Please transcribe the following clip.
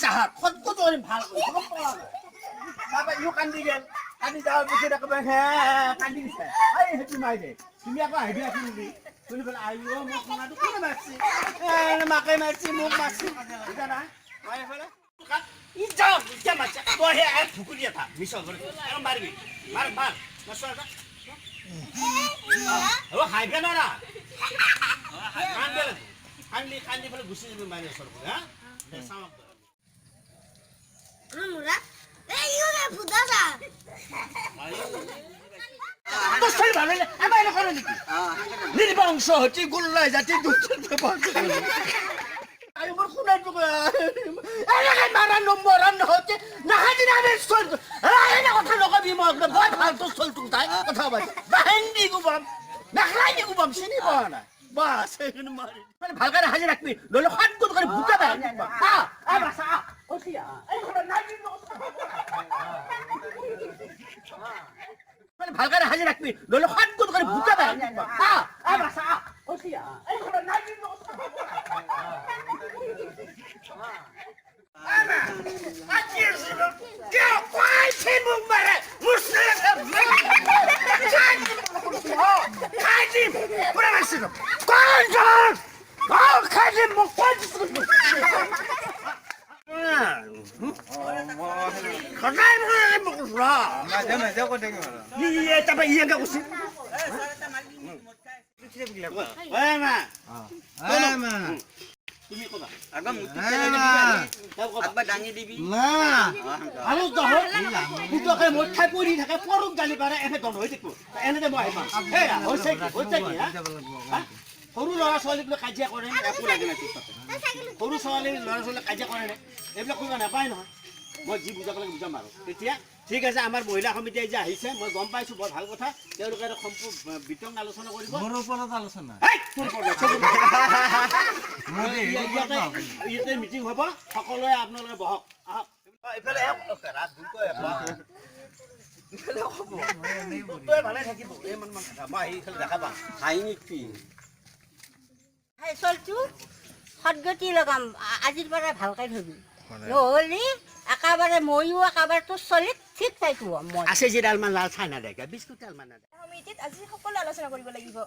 চাহাত খতকতো ভাল তাৰপৰা ইও কান্দি গেল কান্দি যাৱাৰ পিছত একেবাৰে কান্দি দিছে এই সেইটো নাই দে তুমি আকৌ আহিবি আছি নেকি শুনি পেলাই আহিব মোক সোণাটো কোনে মাৰছি মাকে মাৰছি মোক মাৰছি বুজা না মাৰি পেলাই ই যাওঁ এতিয়া মাৰছে তই সেই আৰু ভুকুৰি এটা মিছল কৰি আৰু মাৰিবি মাৰ মাৰ মাছৰ হ'ব হাইবে না কান্দি কান্দি পেলাই গুচি যাবি মাৰি ওচৰ পৰা হা চাওঁ নিৰ্বংশ হচ্ছে গোল্লায় যাতে মাৰা নম্বৰ হচ্ছে না কথা নকবি মই বৰ ভাল তোৰ চল তোৰ তাই কথা পাতি বাহিনী গুবাম মেখলাই দি গুবাম চিনি পোৱা নাই বাস এইখিনি মাৰি মানে ভালকে হাজি ৰাখবি নহ'লে সাত গুণ কৰি ভুকা বাহিনী মানে ভালকে হাজি ৰাখবি নহ'লে সাত গুণ কৰি ভুকা বাহিনী দাঙি দিবি মই ঠাই পৰি থাকে পৰক গালি পাৰে এনে দণ্ড হৈ থাকিব এনেতে মই আহিম সৰু ল'ৰা ছোৱালীবিলাক কাজিয়া কৰে একো লাগে নাই সৰু ছোৱালী ল'ৰা ছোৱালীয়ে কাজিয়া কৰে নে এইবিলাক কৰিব নাপায় নহয় মই যি বুজাব লাগে বুজাম আৰু তেতিয়া ঠিক আছে আমাৰ মহিলা সমিতি যে আহিছে মই গম পাইছোঁ বৰ ভাল কথা তেওঁলোকে বিতং আলোচনা কৰিব মোৰ ওপৰত আলোচনা ইয়াতে মিটিং হ'ব সকলোৱে আপোনালোকে বহক আহক এইফালে ভালে থাকিব এই মান মই আহি দেখা পাম হাঁহি নেকি চলটো সদগতি লগাম আজিৰ পৰা ভালকৈ ধৰিবি নহ'লে একেবাৰে ময়ো একেবাৰে তোৰ চলিত ঠিক পাইতো মই আছে যিডালমান লাল চাই নাদেকে বিস্কুটডালমান নাদেকে সমিতিত আজি সকলো আলোচনা কৰিব লাগিব